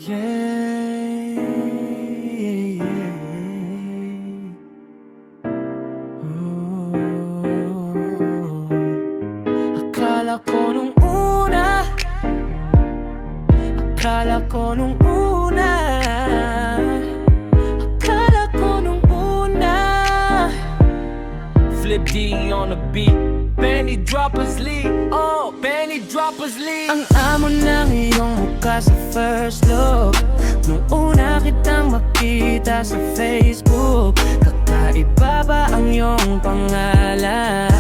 Yeah. Akala ko nung una, akala ko nung una, akala ko nung una. Flip D on the beat, penny droppers lead. Oh, penny droppers lead. Ang amo ng iyong mukha sa first look, nung una kitang makita sa Facebook. Kakaiba ba ang iyong pangalan?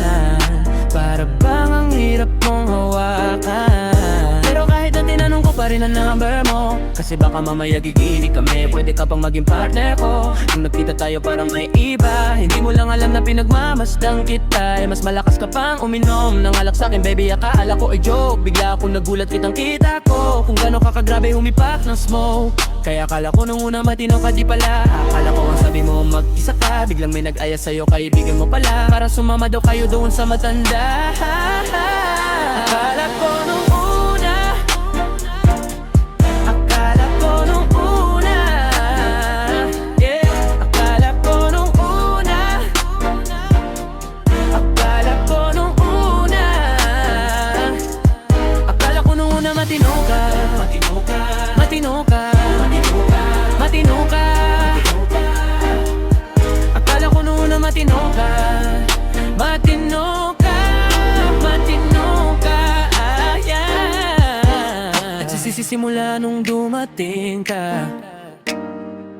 Para bang ang hirap mong hawakan. Pero kahit na tinanong ko pa rin ang number mo, kasi baka mamaya gigilig kami, pwede ka pang maging partner ko. Kung nagkita tayo parang may iba, hindi mo lang alam na pinagmamasdan kita. Mas malakas ka pang uminom ng alak sa'kin, baby, akala ko ay joke. Bigla ako nagulat kitang kita ko, kung gano'n ka kagrabe humipak ng smoke. Kaya akala ko nung una matino ka, di pala. Akala ko ang sabi mo mag-isa ka, biglang may nag-aya sa'yo, kaibigan mo pala. Para sumama daw kayo doon sa matanda. Akala ko nung una, akala ko nung una, yeah. Akala ko nung una, akala ko nung una, akala ko nung una matino ka, matino ka, matino ka, matino ka. Akala ko nung una matino ka, matino ka, matino ka, yeah. Nagsisisimula nung dumating ka,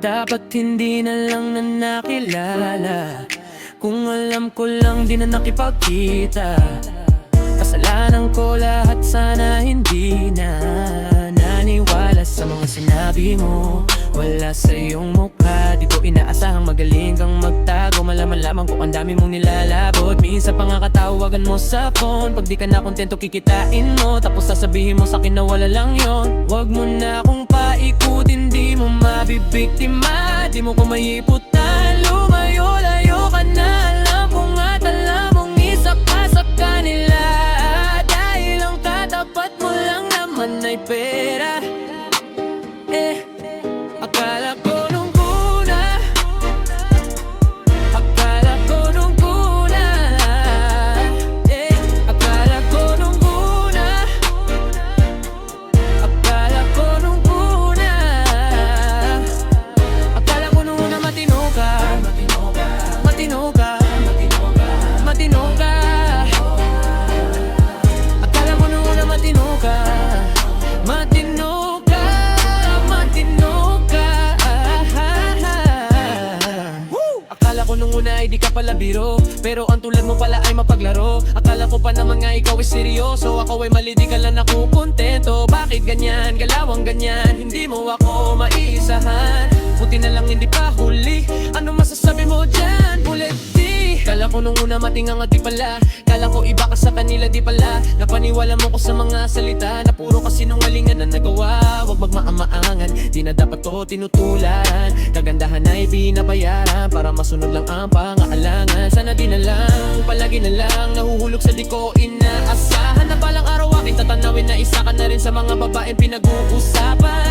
dapat hindi na lang na nakilala. Kung alam ko lang di na nakipagkita, kasalanan ko lahat, sana hindi na naniwala sa mga sinabi mo. Wala sa iyong mukha, di ko inaasahang magaling kang magtago. Malaman lamang kung ang dami mong nilalabot. Minsan pa nga katawagan mo sa phone, pag di ka na kontento kikitain mo, tapos sasabihin mo sa'kin na wala lang yon. Wag mo na akong paikutin, di mo mabibiktima, di mo ko maiputan. Lumayo-layo ka na, alam kong at alam mong isa ka sa kanila. Dahil ang katapat mo lang naman ay pera. Akala ko nung una, akala ko nung una, akala ko nung una, akala ko nung una, akala ko nung una matino ka, matino ka, matino ka, matino ka. Akala ko nung una matino ka, matino ka, matino ka. Akala ko nung una ay di ka pala biro, pero ang tulad mo pala ay mapaglaro. Akala ko pa naman nga ikaw ay seryoso, ako ay mali, di ka lang nakukontento. Bakit ganyan, galawang ganyan, hindi mo ako maiisahan. Buti na lang hindi pa huli, ano masasabi mo dyan, bullet D? Kala ko nung una matingang at di pala, kala ko iba ka sa kanila, di pala. Napaniwala mo ko sa mga salita, na puro kasinungalingan na nagawa. Huwag magmaamaangan, di na dapat to tinutulan. Kagandahan ay binabayaran, para masunod lang ang pangaalangan. Sana di na lang, palagi na lang nahuhulog sa di ko inaasahan, na balang araw aking tatanawin na isa ka na rin sa mga babaeng pinag-uusapan.